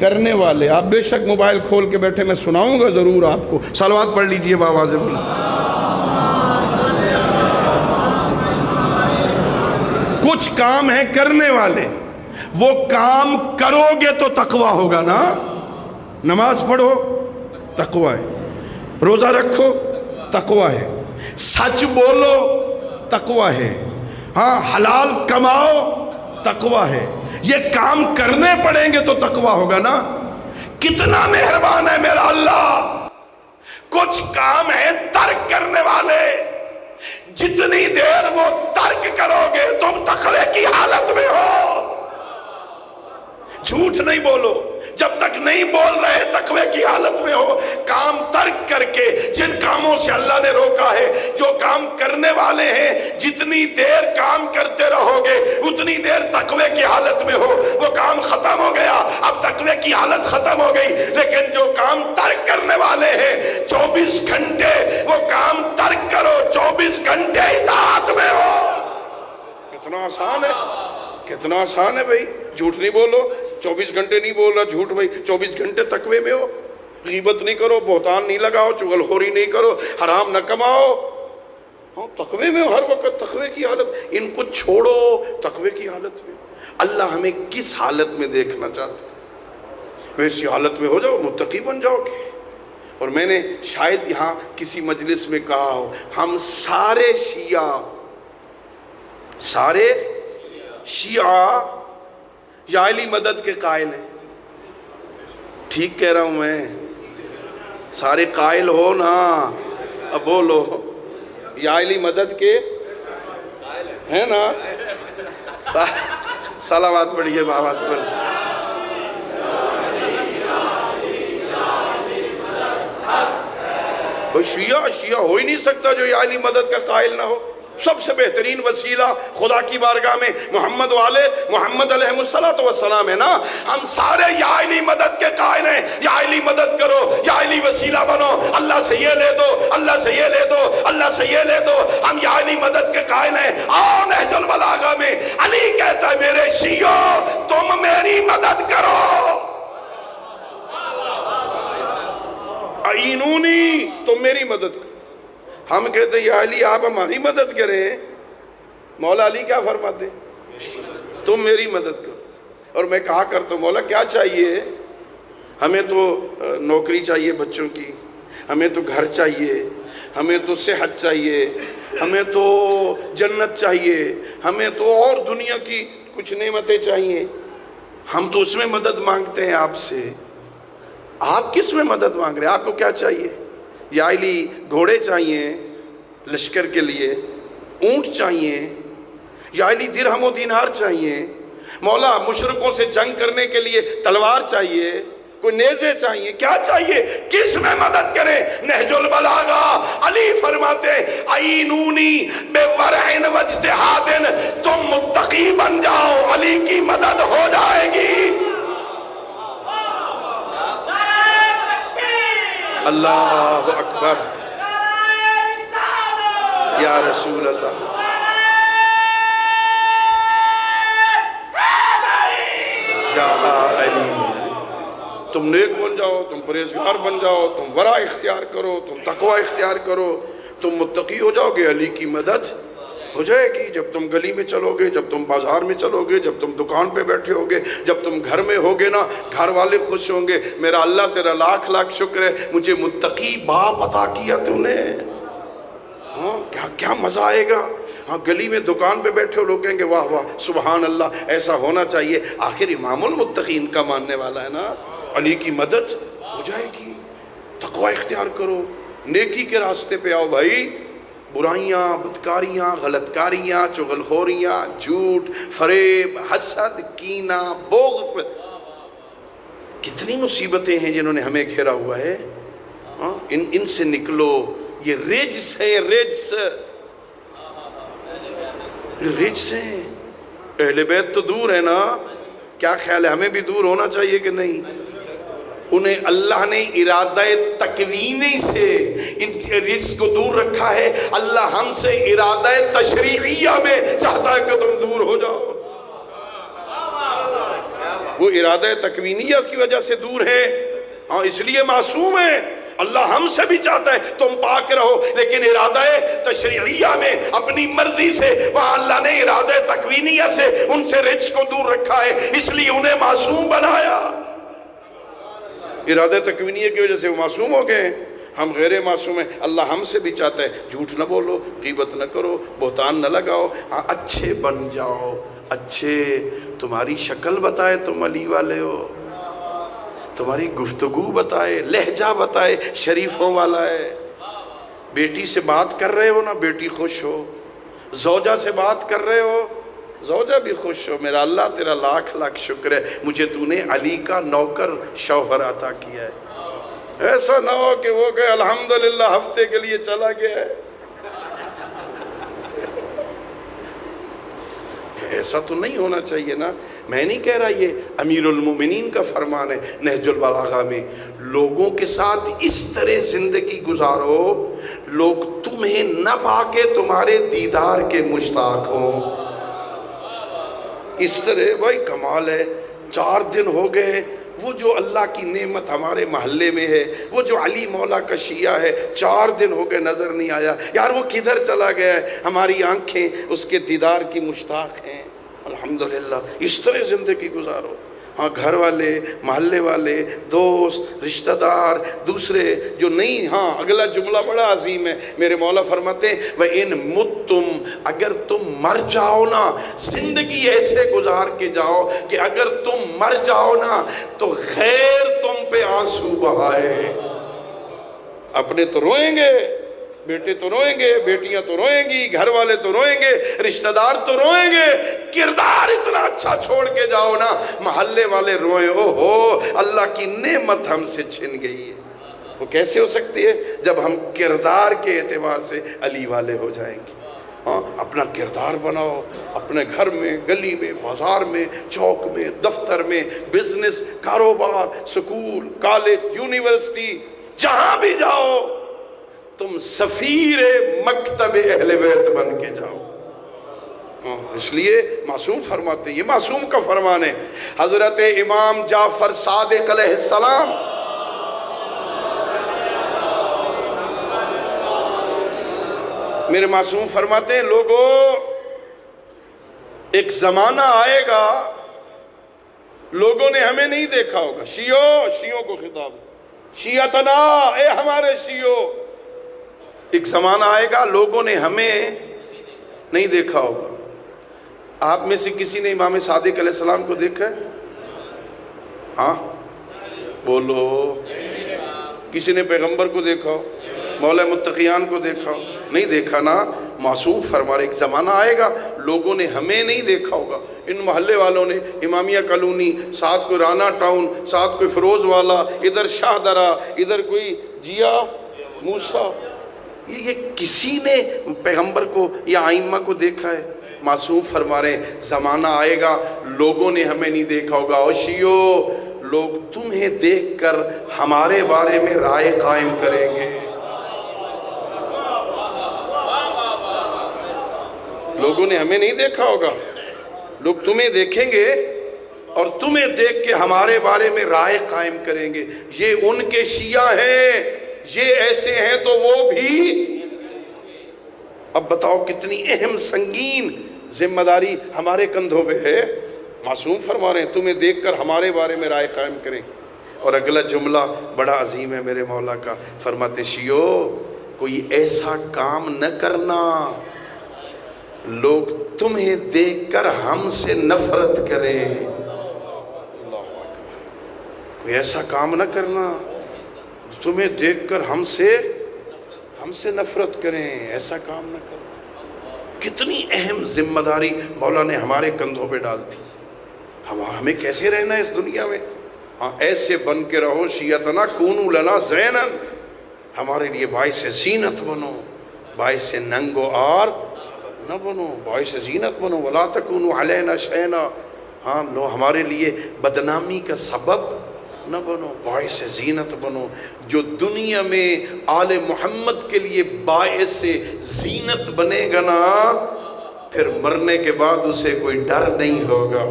کرنے والے۔ آپ بے شک موبائل کھول کے بیٹھے، میں سناؤں گا ضرور آپ کو، صلوات پڑھ لیجئے بآواز بلند۔ کچھ کام ہیں کرنے والے، وہ کام کرو گے تو تقویٰ ہوگا نا۔ نماز پڑھو تقویٰ ہے، روزہ رکھو تقویٰ ہے، سچ بولو تقویٰ ہے، ہاں حلال کماؤ تقویٰ ہے۔ یہ کام کرنے پڑیں گے تو تقویٰ ہوگا نا۔ کتنا مہربان ہے میرا اللہ، کچھ کام ہے ترک کرنے والے، جتنی دیر وہ ترک کرو گے تم تقوی کی حالت میں ہو۔ جھوٹ نہیں بولو جب تک نہیں بول رہے تقوی کی حالت میں ہو۔ کام ترک کر کے جن کاموں سے اللہ نے روکا ہے، جو کام کرنے والے ہیں جتنی دیر کام کرتے رہو گے اتنی دیر تقوی کی حالت میں ہو۔ وہ کام ختم ہو گیا، اب تقوی کی حالت ختم ہو گئی۔ لیکن جو کام ترک کرنے والے ہیں 24 گھنٹے وہ کام ترک کرو، 24 گھنٹے اطاعت میں ہو۔ کتنا آسان ہے، کتنا آسان ہے بھائی۔ جھوٹ نہیں بولو، 24 گھنٹے نہیں بول رہا جھوٹ بھائی، 24 گھنٹے تقوی میں ہو۔ غیبت نہیں کرو، بہتان نہیں لگاؤ، چغل خوری نہیں کرو، حرام نہ کماؤ، تقوی میں ہو ہر وقت، تقوی کی حالت۔ ان کو چھوڑو، تقوی کی حالت میں۔ اللہ ہمیں کس حالت میں دیکھنا چاہتا ہے ویسی حالت میں ہو جاؤ، متقی بن جاؤ گے۔ اور میں نے شاید یہاں کسی مجلس میں کہا ہو، ہم سارے شیعہ یا علی مدد کے قائل ہیں۔ ٹھیک کہہ رہا ہوں میں؟ سارے قائل ہو نا، اب بولو یا علی مدد کے ہیں نا؟ صلوات پڑھیے بابا سے بول۔ شیعہ ہو ہی نہیں سکتا جو یا علی مدد کا قائل نہ ہو۔ سب سے بہترین وسیلہ خدا کی بارگاہ میں محمد والے محمد علیہ السلام ہے نا۔ ہم سارے یا علی مدد کے قائل ہیں، یا علی مدد کرو، یا علی وسیلہ بنو، اللہ سے یہ لے دو، اللہ سے یہ لے دو، اللہ سے یہ لے دو۔ ہم یا علی مدد کے قائل ہیں۔ آؤ نہج البلاغہ میں علی کہتا ہے میرے شیعو تم میری مدد کرو، اعینونی تم میری مدد کرو۔ ہم کہتے ہیں یا علی آپ ہماری مدد کریں، مولا علی کیا فرماتے ہیں؟ تم میری مدد کرو۔ اور میں کہا کرتا ہوں مولا کیا چاہیے ہمیں؟ تو نوکری چاہیے بچوں کی، ہمیں تو گھر چاہیے، ہمیں تو صحت چاہیے، ہمیں تو جنت چاہیے، ہمیں تو اور دنیا کی کچھ نعمتیں چاہیے۔ ہم تو اس میں مدد مانگتے ہیں آپ سے، آپ کس میں مدد مانگ رہے ہیں؟ آپ کو کیا چاہیے؟ یا علی گھوڑے چاہیے لشکر کے لیے، اونٹ چاہیے، یا علی درہم و دینار چاہیے؟ مولا مشرکوں سے جنگ کرنے کے لیے تلوار چاہیے، کوئی نیزے چاہیے، کیا چاہیے؟ کس میں مدد کریں؟ نہج البلاغہ علی فرماتے ہیں اعینونی بورع واجتہاد، تم متقی بن جاؤ علی کی مدد ہو جائے گی۔ اللہ اکبر، یا رسول اللہ۔ یا علی تم نیک بن جاؤ، تم پرہیزگار بن جاؤ، تم ورع اختیار کرو، تم تقوی اختیار کرو، تم متقی ہو جاؤ گے، علی کی مدد ہو جائے گی۔ جب تم گلی میں چلو گے، جب تم بازار میں چلو گے، جب تم دکان پہ بیٹھے ہوگے، جب تم گھر میں ہوگے نا، گھر والے خوش ہوں گے، میرا اللہ تیرا لاکھ لاکھ شکر ہے مجھے متقی باپ عطا کیا تو نے۔ ہاں کیا مزہ آئے گا۔ ہاں گلی میں دکان پہ بیٹھے ہو، لوگ کہیں گے واہ واہ سبحان اللہ، ایسا ہونا چاہیے، آخر امام المتقین کا ماننے والا ہے نا۔ علی کی مدد ہو جائے گی، تقوی اختیار کرو، نیکی کے راستے پہ آؤ بھائی. برائیاں، بدکاریاں، غلط کاریاں، چغلخوریاں، جھوٹ، فریب، حسد، کینہ، بغض، کتنی مصیبتیں ہیں جنہوں نے ہمیں گھیرا ہوا ہے. ان سے نکلو. یہ رجس ہے، رجس ہیں. اہل بیت تو دور ہے نا، کیا خیال ہے ہمیں بھی دور ہونا چاہیے کہ نہیں؟ انہیں اللہ نے ارادہ تکوینی سے ان رجس کو دور رکھا ہے. اللہ ہم سے ارادہ تشریعیہ میں چاہتا ہے کہ تم دور ہو جاؤ. وہ ارادہ تکوینیہ کی وجہ سے دور ہے، اس لیے معصوم ہے. اللہ ہم سے بھی چاہتا ہے تم پاک رہو، لیکن ارادہ تشریعیہ میں اپنی مرضی سے وہاں اللہ نے ارادہ تکوینیہ سے ان سے رجس کو دور رکھا ہے، اس لیے انہیں معصوم بنایا. ارادہ تکوینیہ کی وجہ سے وہ معصوم ہو گئے. ہم غیر معصوم ہیں. اللہ ہم سے بھی چاہتا ہے جھوٹ نہ بولو، غیبت نہ کرو، بہتان نہ لگاؤ، اچھے بن جاؤ. اچھے، تمہاری شکل بتائے تم علی والے ہو، تمہاری گفتگو بتائے، لہجہ بتائے شریفوں والا ہے. بیٹی سے بات کر رہے ہو نا، بیٹی خوش ہو. زوجہ سے بات کر رہے ہو، زوجہ بھی خوش ہو. میرا اللہ تیرا لاکھ لاکھ شکر ہے مجھے تو نے علی کا نوکر شوہر عطا کیا ہے. ایسا نہ ہو کہ وہ کہ الحمدللہ ہفتے کے لیے چلا گیا ہے. ایسا تو نہیں ہونا چاہیے نا. میں نہیں کہہ رہا، یہ امیر المومنین کا فرمان ہے نہج البلاغہ میں. لوگوں کے ساتھ اس طرح زندگی گزارو لوگ تمہیں نہ پا کے تمہارے دیدار کے مشتاق ہوں. اس طرح بھائی کمال ہے. 4 دن ہو گئے، وہ جو اللہ کی نعمت ہمارے محلے میں ہے، وہ جو علی مولا کا شیعہ ہے، 4 دن ہو گئے نظر نہیں آیا. یار وہ کدھر چلا گیا ہے؟ ہماری آنکھیں اس کے دیدار کی مشتاق ہیں. الحمدللہ اس طرح زندگی گزارو. ہاں گھر والے، محلے والے، دوست، رشتہ دار، دوسرے جو نہیں. ہاں اگلا جملہ بڑا عظیم ہے. میرے مولا فرماتے ہیں وَإِن مُتُّمْ، اگر تم مر جاؤ نا، زندگی ایسے گزار کے جاؤ کہ اگر تم مر جاؤ نا تو غیر تم پہ آنسو بہائے. اپنے تو روئیں گے، بیٹے تو روئیں گے، بیٹیاں تو روئیں گی، گھر والے تو روئیں گے، رشتہ دار تو روئیں گے. کردار اتنا اچھا چھوڑ کے جاؤ نا، محلے والے روئیں، او ہو اللہ کی نعمت ہم سے چھن گئی ہے. وہ کیسے ہو سکتی ہے؟ جب ہم کردار کے اعتبار سے علی والے ہو جائیں گے. ہاں اپنا کردار بناؤ، اپنے گھر میں، گلی میں، بازار میں، چوک میں، دفتر میں، بزنس، کاروبار، سکول، کالج، یونیورسٹی، جہاں بھی جاؤ تم سفیر مکتب اہل بیت بن کے جاؤ. اس لیے معصوم فرماتے ہیں، یہ معصوم کا فرمان ہے. حضرت امام جعفر صادق علیہ السلام میرے معصوم فرماتے ہیں لوگوں ایک زمانہ آئے گا لوگوں نے ہمیں نہیں دیکھا ہوگا. شیعوں کو خطاب، شیعتنا، اے ہمارے شیعوں. ایک زمانہ آئے گا لوگوں نے ہمیں نہیں دیکھا ہوگا. آپ میں سے کسی نے امام صادق علیہ السلام کو دیکھا ہے؟ ہاں بولو. کسی نے پیغمبر کو دیکھا ہو، مولا متقیان کو دیکھا ہو؟ نہیں دیکھا نا. معصوم فرما رہے ایک زمانہ آئے گا لوگوں نے ہمیں نہیں دیکھا ہوگا. ان محلے والوں نے امامیہ کالونی، ساتھ کوئی رانا ٹاؤن، ساتھ کوئی فروز والا، ادھر شاہ درہ، ادھر کوئی جیا موسیٰ، یہ کسی نے پیغمبر کو یا آئمہ کو دیکھا ہے؟ معصوم فرما رہے ہیں زمانہ آئے گا لوگوں نے ہمیں نہیں دیکھا ہوگا. اور شیعو لوگ تمہیں دیکھ کر ہمارے بارے میں رائے قائم کریں گے. لوگوں نے ہمیں نہیں دیکھا ہوگا، لوگ تمہیں دیکھیں گے اور تمہیں دیکھ کے ہمارے بارے میں رائے قائم کریں گے. یہ ان کے شیعہ ہیں، یہ ایسے ہیں تو وہ بھی. اب بتاؤ کتنی اہم سنگین ذمہ داری ہمارے کندھوں پہ ہے. معصوم فرما رہے ہیں تمہیں دیکھ کر ہمارے بارے میں رائے قائم کریں. اور اگلا جملہ بڑا عظیم ہے میرے مولا کا. فرماتے شیعو کوئی ایسا کام نہ کرنا لوگ تمہیں دیکھ کر ہم سے نفرت کریں. اللہ اکبر. کوئی ایسا کام نہ کرنا تمہیں دیکھ کر ہم سے ہم سے نفرت کریں، ایسا کام نہ کرو۔ کتنی اہم ذمہ داری مولا نے ہمارے کندھوں پہ ڈال دی۔ ہمیں کیسے رہنا ہے اس دنیا میں؟ ہاں ایسے بن کے رہو، شیعتنا کونوا لنا زینا، ہمارے لیے باعث زینت بنو، باعث ننگ و عار نہ بنو، باعث زینت بنو، ولا تکونوا علینا شینا، ہاں لو ہمارے لیے بدنامی کا سبب نہ بنو، باعث زینت بنو۔ جو دنیا میں آل محمد کے لیے باعث زینت بنے گا نا، پھر مرنے کے بعد اسے کوئی ڈر نہیں ہوگا،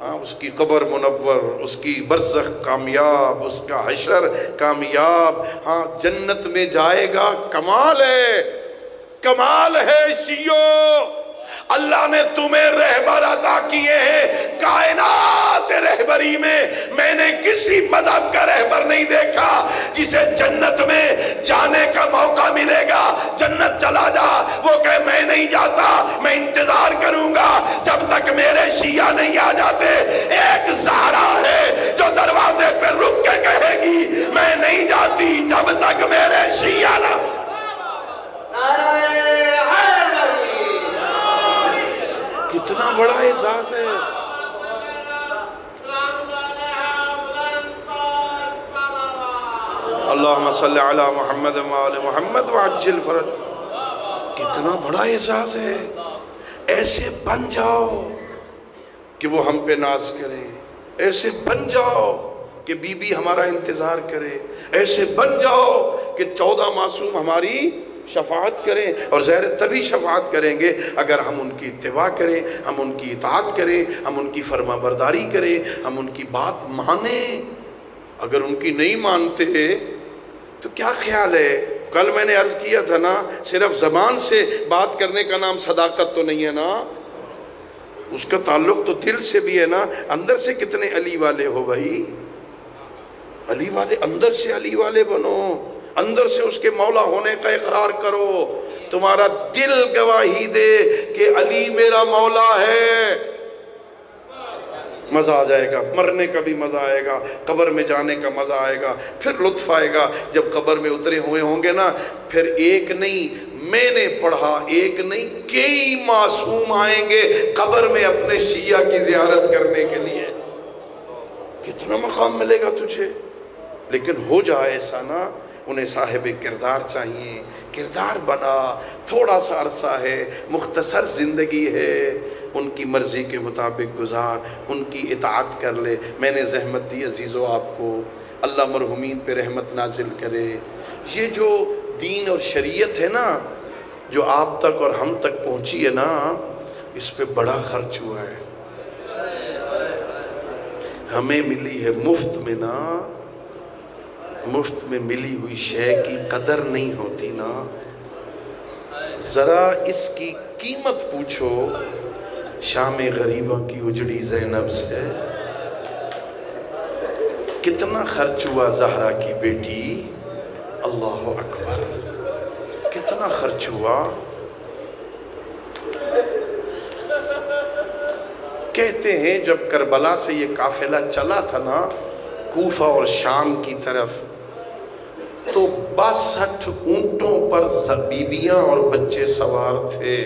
ہاں اس کی قبر منور، اس کی برزخ کامیاب، اس کا حشر کامیاب، ہاں جنت میں جائے گا۔ کمال ہے، کمال ہے شیعو، اللہ نے تمہیں رہبر عطا کیے ہیں کائنات رہبری میں نے کسی مذہب کا رہبر نہیں دیکھا جسے جنت میں جانے کا موقع ملے گا، جنت چلا جا، وہ کہے میں نہیں جاتا، میں انتظار کروں گا جب تک میرے شیعہ نہیں آ جاتے۔ ایک زہرا ہے جو دروازے پہ رک کے کہے گی میں نہیں جاتی جب تک میرے شیعہ نہ۔ کتنا بڑا اعزاز ہے۔ اللہم صلی علی محمد وآل محمد وعجل فرج۔ کتنا بڑا اعزاز ہے۔ ایسے بن جاؤ کہ وہ ہم پہ ناز کرے، ایسے بن جاؤ کہ بی بی ہمارا انتظار کرے، ایسے بن جاؤ کہ 14 معصوم ہماری شفاعت کریں، اور ظاہر تبھی شفاعت کریں گے اگر ہم ان کی اتباع کریں، ہم ان کی اطاعت کریں، ہم ان کی فرما برداری کریں، ہم ان کی بات مانیں۔ اگر ان کی نہیں مانتے تو کیا خیال ہے؟ کل میں نے عرض کیا تھا نا، صرف زبان سے بات کرنے کا نام صداقت تو نہیں ہے نا، اس کا تعلق تو دل سے بھی ہے نا۔ اندر سے کتنے علی والے ہو بھائی، علی والے، اندر سے علی والے بنو، اندر سے اس کے مولا ہونے کا اقرار کرو، تمہارا دل گواہی دے کہ علی میرا مولا ہے۔ مزہ آ جائے گا، مرنے کا بھی مزہ آئے گا، قبر میں جانے کا مزہ آئے گا، پھر لطف آئے گا جب قبر میں اترے ہوئے ہوں گے نا، پھر ایک نہیں، میں نے پڑھا ایک نہیں کئی معصوم آئیں گے قبر میں اپنے شیعہ کی زیارت کرنے کے لیے۔ کتنا مقام ملے گا تجھے۔ لیکن ہو جائے ایسا نا، انہیں صاحب کردار چاہیے، کردار بنا، تھوڑا سا عرصہ ہے، مختصر زندگی ہے، ان کی مرضی کے مطابق گزار، ان کی اطاعت کر لے۔ میں نے زحمت دی عزیزو آپ کو، اللہ مرحومین پہ رحمت نازل کرے۔ یہ جو دین اور شریعت ہے نا، جو آپ تک اور ہم تک پہنچی ہے نا، اس پہ بڑا خرچ ہوا ہے، ہمیں ملی ہے مفت میں نا۔ مفت میں ملی ہوئی شے کی قدر نہیں ہوتی نا۔ ذرا اس کی قیمت پوچھو شام غریبہ کی اجڑی زینب سے، کتنا خرچ ہوا زہرا کی بیٹی، اللہ اکبر، کتنا خرچ ہوا۔ کہتے ہیں جب کربلا سے یہ قافلہ چلا تھا نا کوفہ اور شام کی طرف، تو 62 اونٹوں پر بیبیاں اور بچے سوار تھے۔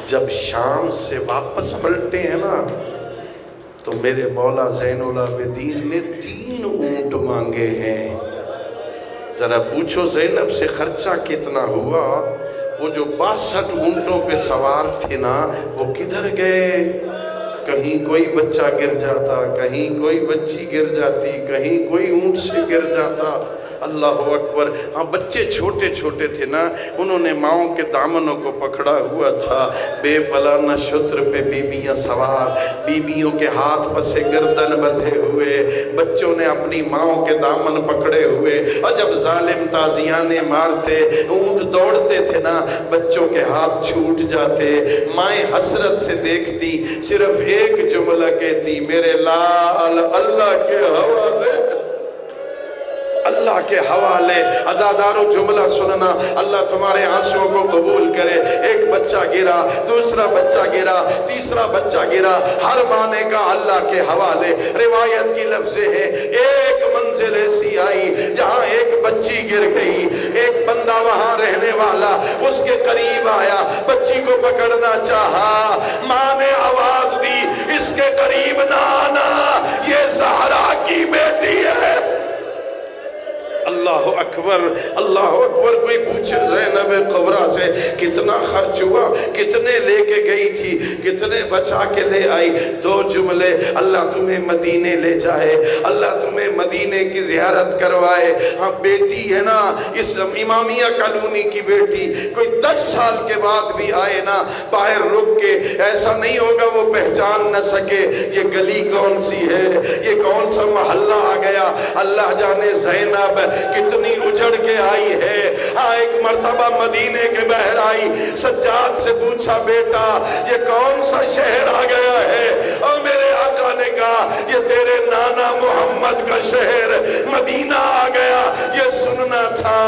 جب شام سے واپس پلٹے ہیں نا، تو میرے مولا زین العابدین نے 3 اونٹ مانگے ہیں۔ ذرا پوچھو زینب سے خرچہ کتنا ہوا؟ وہ جو 62 اونٹوں پہ سوار تھے نا، وہ کدھر گئے؟ کہیں کوئی بچہ گر جاتا، کہیں کوئی بچی گر جاتی، کہیں کوئی اونٹ سے گر جاتا۔ اللہ اکبر۔ ہاں بچے چھوٹے چھوٹے تھے نا، انہوں نے ماؤں کے دامنوں کو پکڑا ہوا تھا۔ بے پلانہ شتر پہ بیبیاں سوار، بیبیوں کے ہاتھ پسے گردن بدھے ہوئے، بچوں نے اپنی ماؤں کے دامن پکڑے ہوئے، اور جب ظالم تازیانے مارتے، اونٹ دوڑتے تھے نا، بچوں کے ہاتھ چھوٹ جاتے۔ مائیں حسرت سے دیکھتی، صرف ایک جملہ کہتی، میرے لال اللہ کے حوالے، اللہ کے حوالے۔ عزادارو جملہ سننا، اللہ تمہارے آنسوں کو قبول کرے۔ ایک بچہ گرا، دوسرا بچہ گرا، تیسرا بچہ گرا، ہر مانے کا اللہ کے حوالے۔ روایت کی لفظ ہے، ایک منزل ایسی آئی جہاں ایک بچی گر گئی، ایک بندہ وہاں رہنے والا اس کے قریب آیا، بچی کو پکڑنا چاہا، ماں نے آواز دی اس کے قریب نہ آنا، یہ زہرا کی بیٹی ہے۔ اللہ اکبر، اللہ اکبر۔ کوئی پوچھے زینب کبریٰ سے کتنا خرچ ہوا، کتنے لے کے گئی تھی، کتنے بچا کے لے آئی؟ دو جملے، اللہ تمہیں مدینے لے جائے، اللہ تمہیں مدینے کی زیارت کروائے۔ ہاں بیٹی ہے نا، اس امامیہ کالونی کی بیٹی، کوئی 10 سال کے بعد بھی آئے نا باہر رک کے، ایسا نہیں ہوگا وہ پہچان نہ سکے یہ گلی کون سی ہے، یہ کون سا محلہ آ گیا۔ اللہ جانے زینب کتنی اجڑ کے آئی ہے۔ ہاں ایک مرتبہ مدینے کے باہر آئی، سجاد سے پوچھا بیٹا یہ کون سا شہر آ گیا ہے؟ اور میرے آقا نے کہا یہ تیرے نانا محمد کا شہر مدینہ آ گیا، یہ سننا تھا۔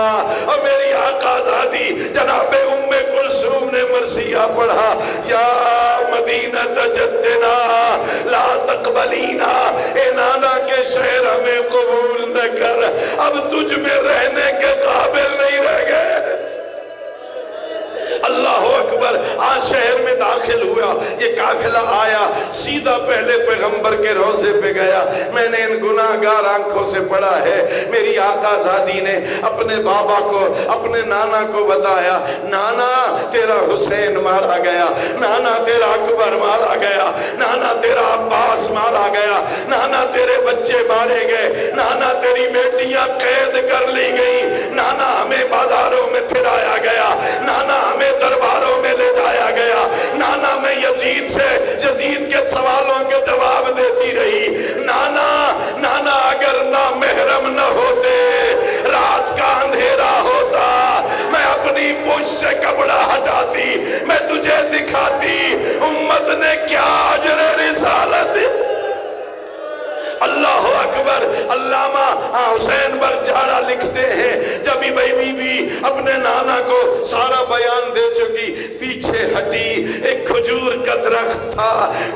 اور میری آقا زادی جناب ام کلثوم نے مرثیہ پڑھا، یا مدینہ جدنا لا تقبلینا، اے نانا کے شہر ہمیں قبول نہ کر، اب تجھ میں رہنے کے قابل نہیں رہ گئے۔ اللہ اکبر۔ آج شہر میں داخل ہوا، یہ قافلہ آیا، سیدھا پہلے پیغمبر کے روضے پہ گیا۔ میں نے ان گناہگار آنکھوں سے پڑھا ہے، میری آقا زادی نے اپنے بابا کو، اپنے نانا کو بتایا، نانا تیرا حسین مارا گیا، نانا تیرا اکبر مارا گیا، نانا تیرا عباس مارا گیا، نانا تیرے بچے مارے گئے، نانا تیری بیٹیاں قید کر لی گئی، نانا ہمیں بازاروں میں پھرایا گیا، نانا ہمیں درباروں میں لے جایا گیا، نانا میں یزید کے سوالوں کے جواب دیتی رہی، نانا نانا اگر نہ محرم نہ ہوتے، رات کا اندھیرا ہوتا، میں اپنی پشت سے کپڑا ہٹاتی، میں تجھے دکھاتی امت نے کیا اجر رسالت دی۔ اللہ اکبر۔ علامہ حسین بخجارہ لکھتے ہیں جب بی بی اپنے نانا کو سارا بیان دے چکی، پیچھے ہٹی، ایک کھجور کا درخت تھا،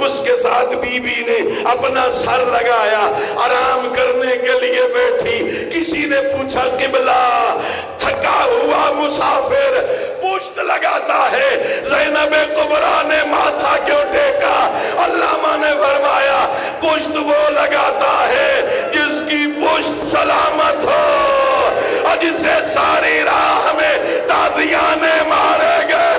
اس کے ساتھ بی بی نے اپنا سر لگایا، آرام کرنے کے لیے بیٹھی۔ کسی نے پوچھا قبلہ تھکا ہوا مسافر پشت لگاتا ہے، زینب کبریٰ نے ماتھا کیوں ٹیکا؟ علامہ نے فرمایا پشت وہ لگاتا ہے جس کی پشت سلامت ہو، اور جسے ساری راہ میں تازیانے مارے گئے۔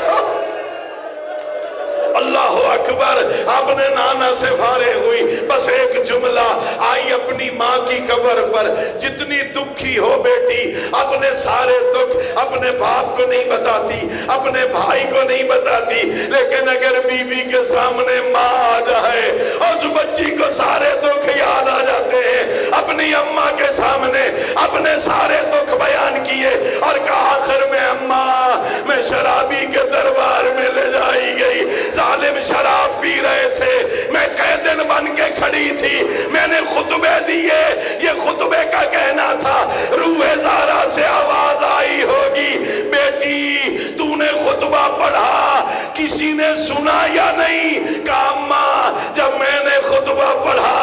اللہ اکبر۔ اپنے نانا سے فارغ ہوئی، بس ایک جملہ، آئی اپنی ماں کی قبر پر، جتنی دکھی ہو بیٹی اپنے سارے دکھ اپنے باپ کو نہیں بتاتی، اپنے بھائی کو نہیں بتاتی، لیکن اگر بی بی کے سامنے ماں آ جائے اس بچی کو سارے دکھ یاد آ جاتے ہیں۔ اپنی اماں کے سامنے اپنے سارے دکھ بیان کیے اور کہا آخر میں اماں میں شرابی کے دربار میں لے جائی گئی، ظالم شراب پی رہے تھے، میں قیدن بن کے کھڑی تھی، میں نے خطبے دیے، یہ خطبے کا کہنا تھا، روح زارا سے آواز آئی ہوگی بیٹی تو نے خطبہ پڑھا، کسی نے سنا یا نہیں؟ کہا اماں جب میں نے خطبہ پڑھا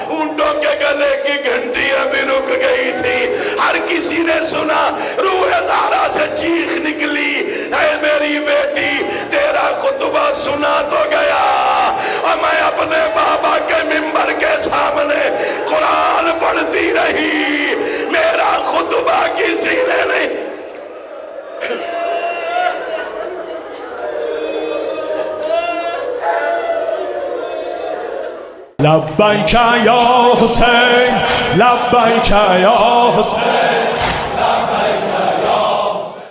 اونٹوں کے گلے کی گھنٹیاں بھی رک گئی تھی، ہر کسی نے سنا، روح زارا سے چیخ نکلی، اے میری بیٹی تیرا خطبہ سنا تو گیا، اور میں اپنے بابا کے منبر کے سامنے قرآن پڑھتی رہی، میرا خطبہ کسی نے نہیں۔ لبیک یا حسین، لبیک یا حسین۔